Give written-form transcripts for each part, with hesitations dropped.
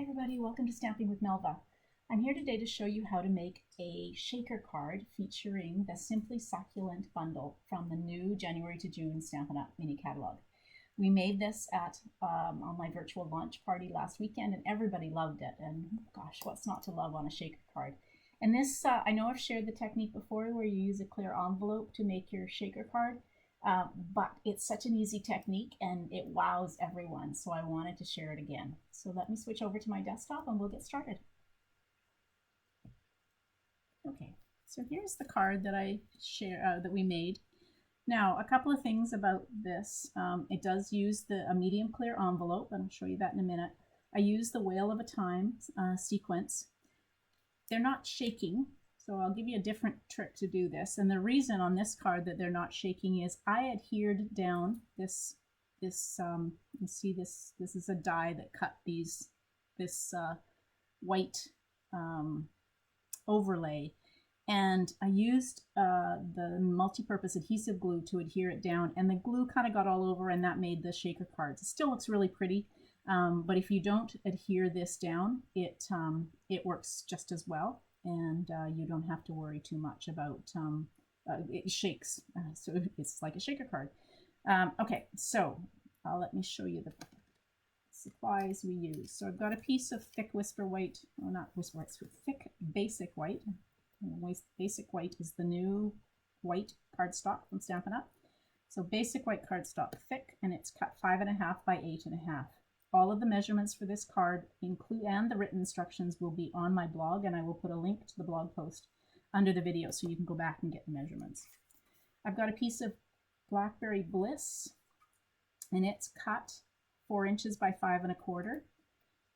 Hi everybody, welcome to Stamping with Melva. I'm here today to show you how to make a shaker card featuring the Simply Succulent bundle from the new January to June Stampin' Up! Mini catalog. We made this at on my virtual launch party last weekend and everybody loved it, and gosh, what's not to love on a shaker card. And this, I know I've shared the technique before where you use a clear envelope to make your shaker card. But it's such an easy technique and it wows everyone, so I wanted to share it again. So let me switch over to my desktop and we'll get started. Okay, so here's the card that that we made. Now, a couple of things about this. It does use a medium clear envelope, and I'll show you that in a minute. I use the Whale of a Time sequence. They're not shaking. So I'll give you a different trick to do this. And the reason on this card that they're not shaking is I adhered down you see this is a die that cut this white overlay. And I used the multi-purpose adhesive glue to adhere it down. And the glue kind of got all over and that made the shaker cards. It still looks really pretty. But if you don't adhere this down, it works just as well. And you don't have to worry too much about it shakes, so it's like a shaker card. Okay, so let me show you the supplies we use. So I've got a piece of thick Whisper White, well, not Whisper White, so thick Basic White. Basic White is the new white cardstock from Stampin' Up! So Basic White cardstock, thick, and it's cut 5.5 by 8.5. All of the measurements for this card and the written instructions will be on my blog, and I will put a link to the blog post under the video so you can go back and get the measurements. I've got a piece of Blackberry Bliss, and it's cut 4 inches by 5.25.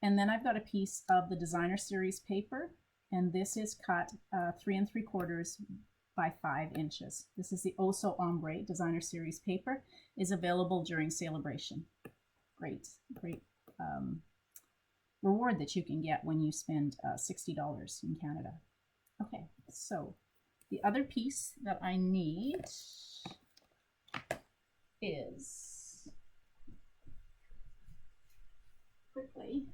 And then I've got a piece of the Designer Series paper, and this is cut 3 3/4 by 5 inches. This is the Oso Ombre Designer Series paper. Is available during Celebration. Great reward that you can get when you spend $60 in Canada. Okay, so the other piece that I need is quickly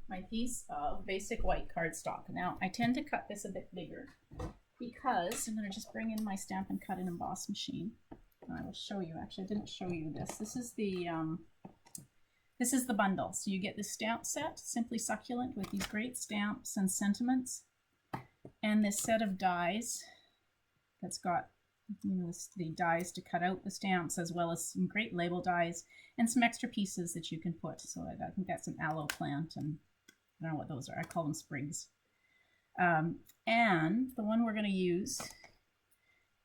my piece of Basic White cardstock. Now I tend to cut this a bit bigger because I'm going to just bring in my Stampin' Cut and Emboss machine. And I will show you. Actually, I didn't show you this. This is the bundle. So you get the stamp set, Simply Succulent, with these great stamps and sentiments, and this set of dies that's got the dies to cut out the stamps, as well as some great label dies and some extra pieces that you can put. So I think that's an aloe plant, and I don't know what those are. I call them sprigs. And the one we're going to use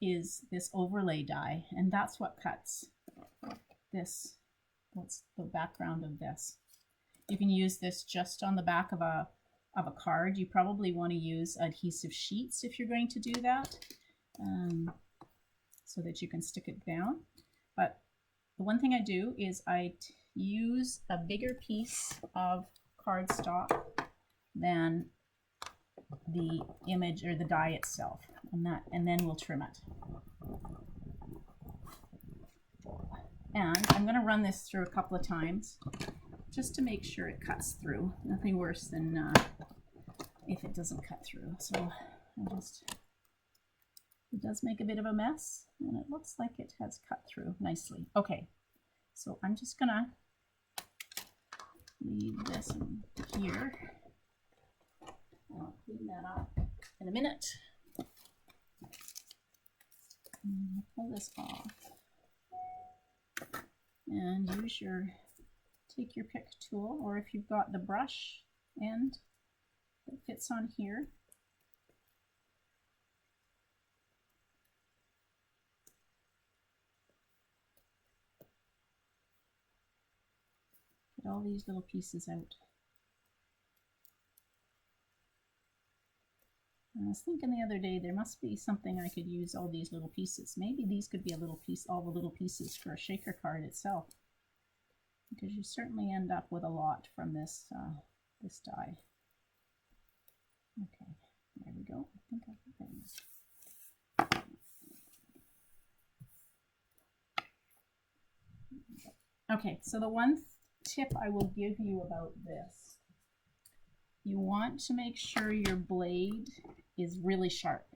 is this overlay die, and that's what cuts this. What's the background of this? You can use this just on the back of a card. You probably want to use adhesive sheets if you're going to do that, so that you can stick it down. But the one thing I do is I use a bigger piece of cardstock than the image or the die itself, and then we'll trim it. And I'm going to run this through a couple of times just to make sure it cuts through. Nothing worse than if it doesn't cut through. So it does make a bit of a mess, and it looks like it has cut through nicely. Okay, so I'm just going to leave this in here. I'll clean that up in a minute. And pull this off. And take your pick tool, or if you've got the brush end that fits on here. Get all these little pieces out. I was thinking the other day there must be something I could use all these little pieces. Maybe these could be a little piece, all the little pieces for a shaker card itself, because you certainly end up with a lot from this this die. Okay, there we go. I think I can bring this. Okay, so the one tip I will give you about this you want to make sure your blade is really sharp.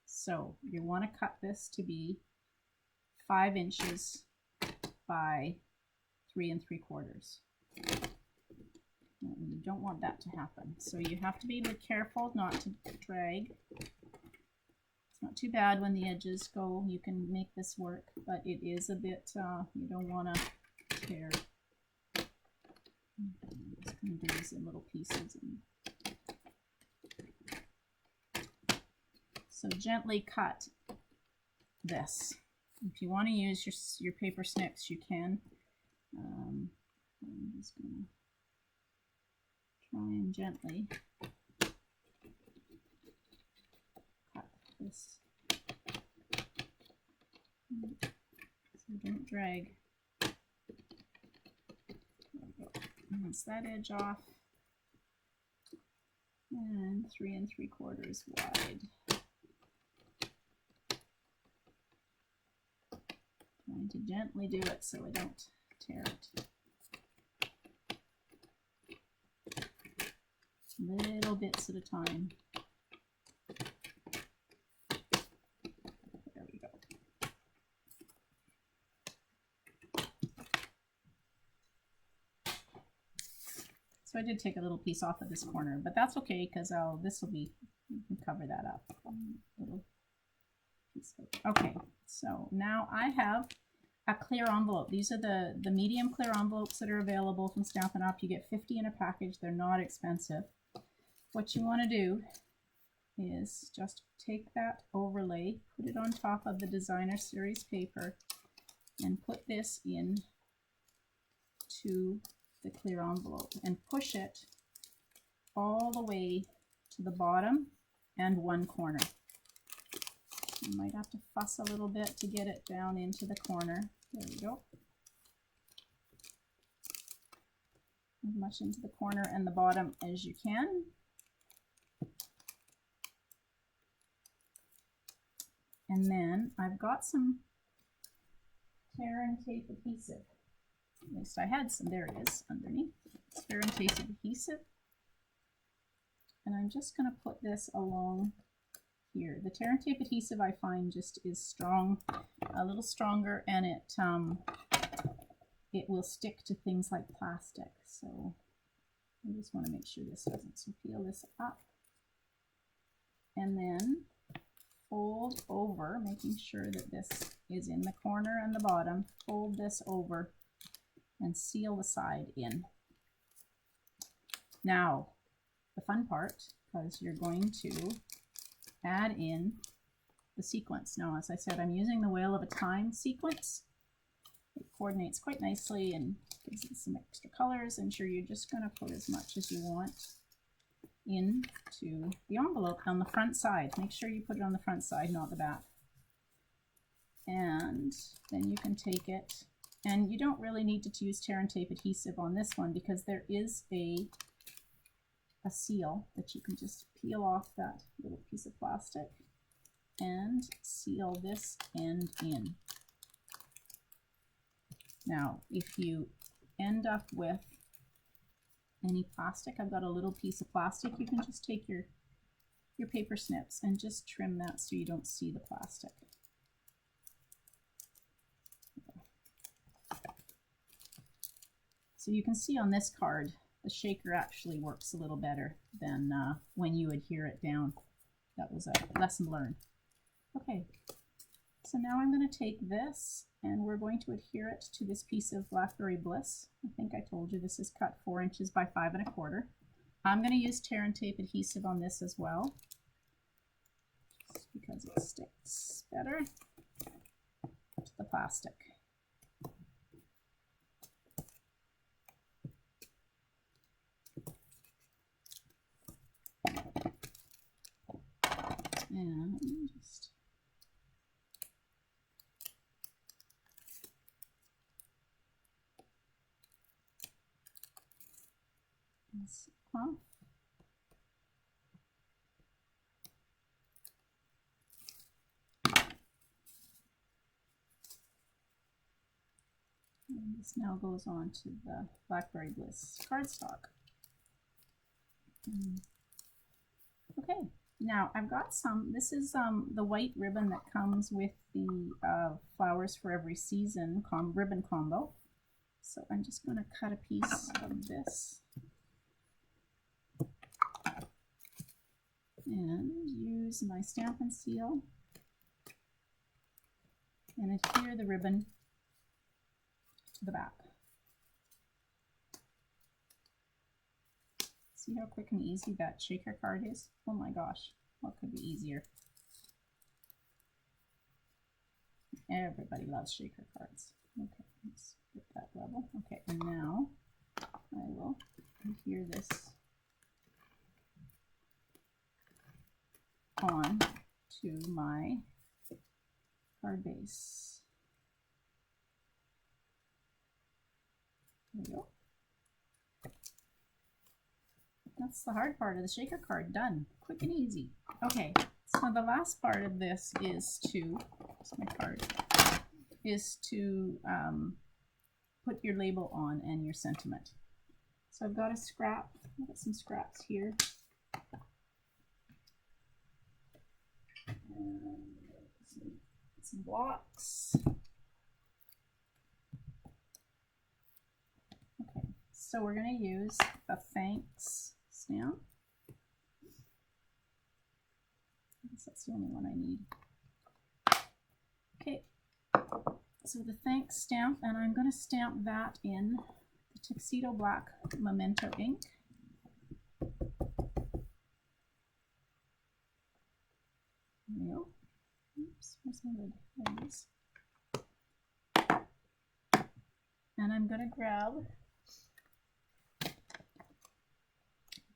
So you want to cut this to be 5 inches by 3 3/4. You don't want that to happen. So you have to be careful not to drag. It's not too bad when the edges go. You can make this work, but it is a bit, you don't want to tear. I'm just going to do these in little pieces. So gently cut this. If you want to use your paper snips, you can. I'm just going to try and gently cut this. So don't drag. Rinse that edge off. And 3 3/4 wide. Trying to gently do it so I don't tear it. Little bits at a time. There we go. So I did take a little piece off of this corner, but that's okay because this will be, you can cover that up. Little piece of, okay, so now I have a clear envelope. These are the medium clear envelopes that are available from Stampin' Up. You get 50 in a package. They're not expensive. What you want to do is just take that overlay, put it on top of the designer series paper, and put this in to the clear envelope and push it all the way to the bottom and one corner. You might have to fuss a little bit to get it down into the corner. There we go. As much into the corner and the bottom as you can. And then I've got some tear and tape adhesive. At least I had some. There it is underneath. It's tear and tape adhesive. And I'm just going to put this along here. The tear and tape adhesive I find just is strong, a little stronger, and it will stick to things like plastic. So I just want to make sure this doesn't. So peel this up and then fold over, making sure that this is in the corner and the bottom. Fold this over and seal the side in. Now, the fun part, because you're going to add in the sequence. Now, as I said, I'm using the Wheel of a Time sequence. It coordinates quite nicely and gives it some extra colors, and sure, you're just going to put as much as you want into the envelope on the front side. Make sure you put it on the front side, not the back. And then you can take it, and you don't really need to use tear and tape adhesive on this one because there is a seal that you can just peel off that little piece of plastic and seal this end in. Now, if you end up with any plastic, I've got a little piece of plastic, you can just take your paper snips and just trim that so you don't see the plastic. So you can see on this card, the shaker actually works a little better than when you adhere it down. That was a lesson learned. Okay, so now I'm going to take this and we're going to adhere it to this piece of Blackberry Bliss. I think I told you this is cut 4 inches by 5 1/4. I'm going to use tear and tape adhesive on this as well, just because it sticks better to the plastic. And just this off. And this now goes on to the Blackberry Bliss cardstock. Okay, now I've got some, this is the white ribbon that comes with the Flowers for Every Season ribbon combo. So I'm just going to cut a piece of this and use my Stampin' Seal and adhere the ribbon to the back. See how quick and easy that shaker card is? Oh my gosh, what could be easier? Everybody loves shaker cards. Okay, let's get that level. Okay, and now I will adhere this on to my card base. There we go. That's the hard part of the shaker card done. Quick and easy. Okay, so the last part of this is to, where's my card, is to put your label on and your sentiment. So I've got a scrap, I've got some scraps here. Some blocks. Okay, so we're going to use a thanks stamp. I guess that's the only one I need. Okay, so the thanks stamp, and I'm going to stamp that in the Tuxedo Black Memento ink. There we go. Oops, where's my lid? There it is. And I'm going to grab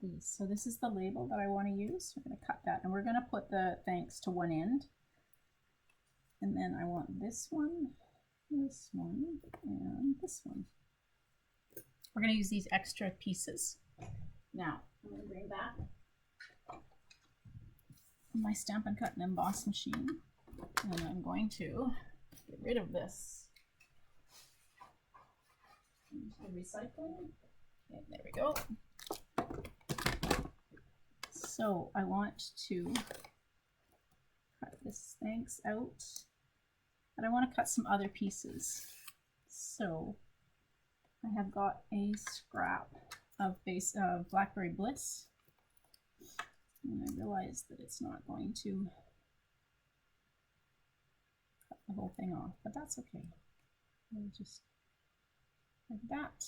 these. So this is the label that I want to use. We're going to cut that, and we're going to put the thanks to one end. And then I want this one, and this one. We're going to use these extra pieces. Now, I'm going to bring back my Stampin' Cut and Emboss machine, and I'm going to get rid of this into the recycling. Okay, there we go. So I want to cut this thanks out, but I want to cut some other pieces. So I have got a scrap of Blackberry Bliss, and I realize that it's not going to cut the whole thing off, but that's okay. We'll just like that,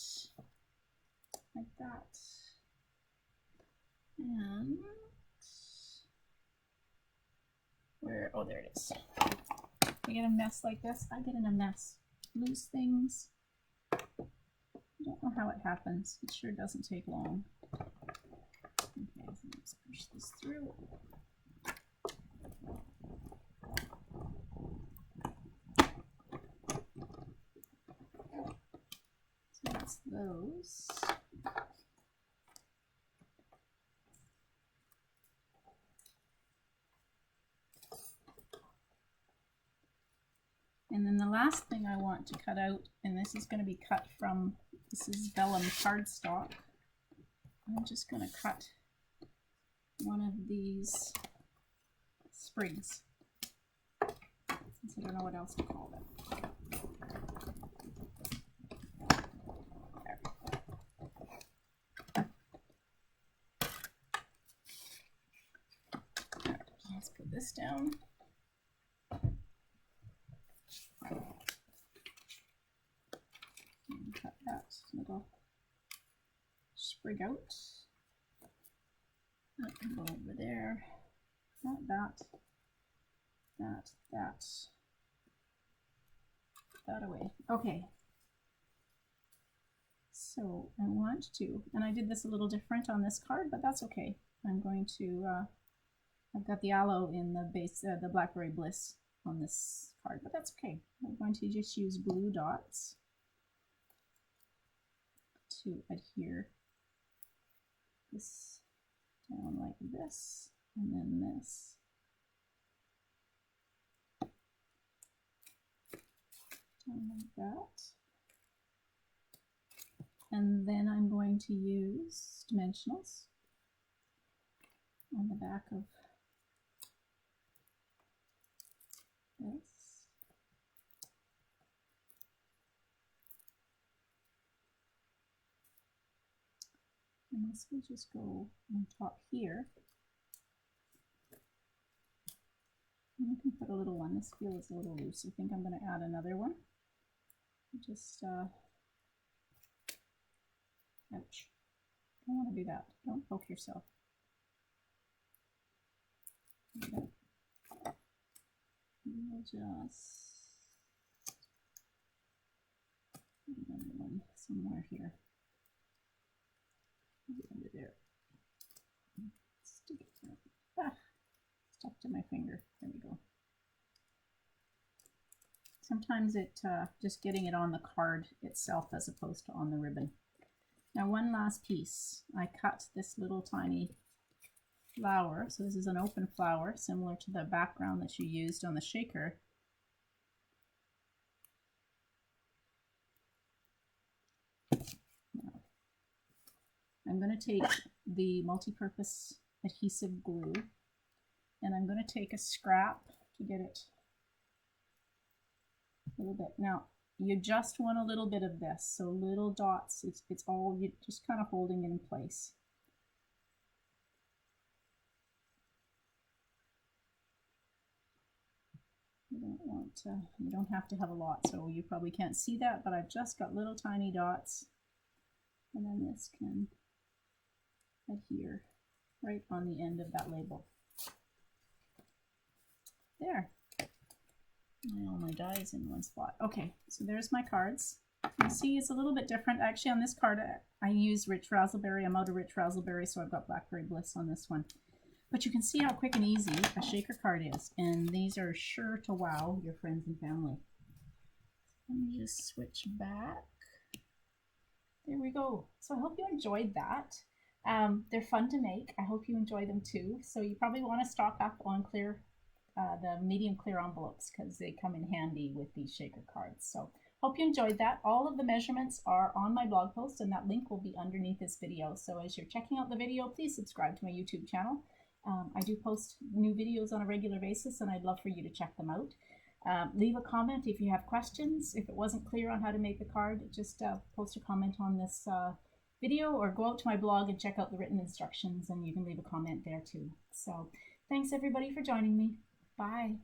and where, oh, there it is. I get a mess like this. I get in a mess. Lose things. I don't know how it happens. It sure doesn't take long. Okay, so let's push this through. So that's those. And then the last thing I want to cut out, and this is going to be cut from, this is vellum cardstock. I'm just going to cut one of these sprigs, since I don't know what else to call them. There. Let's put this down. And cut that little sprig out. That can go over there. That away. Okay. So I want to, and I did this a little different on this card, but that's okay. I'm going to, I've got the aloe in the base, the Blackberry Bliss on this card, but that's okay. I'm going to just use glue dots to adhere this down like this, and then this. Down like that. And then I'm going to use dimensionals on the back of this. And this will just go on top here. And you can put a little one. This feels a little loose. I think I'm going to add another one. Just, ouch. Don't want to do that. Don't poke yourself. We'll just another one somewhere here. Under there. Stick it there. Ah, stuck to my finger. There we go. Sometimes it just getting it on the card itself as opposed to on the ribbon. Now one last piece. I cut this little tiny flower. So this is an open flower similar to the background that you used on the shaker. Now, I'm going to take the multi-purpose adhesive glue and I'm going to take a scrap to get it a little bit. Now you just want a little bit of this, so little dots. It's all you just kind of holding it in place. You don't have to have a lot, so you probably can't see that, but I've just got little tiny dots, and then this can adhere right on the end of that label. There. All my dies in one spot. Okay, so there's my cards. You see it's a little bit different. Actually on this card I use Rich Razzleberry. I'm out of Rich Razzleberry, so I've got Blackberry Bliss on this one. But you can see how quick and easy a shaker card is, and these are sure to wow your friends and family. Let me just switch back. There we go. So I hope you enjoyed that. They're fun to make. I hope you enjoy them too. So you probably want to stock up on the medium clear envelopes because they come in handy with these shaker cards. So hope you enjoyed that. All of the measurements are on my blog post, and that link will be underneath this video. So as you're checking out the video, please subscribe to my YouTube channel. I do post new videos on a regular basis, and I'd love for you to check them out. Leave a comment if you have questions. If it wasn't clear on how to make the card, just post a comment on this video, or go out to my blog and check out the written instructions, and you can leave a comment there too. So thanks everybody for joining me. Bye.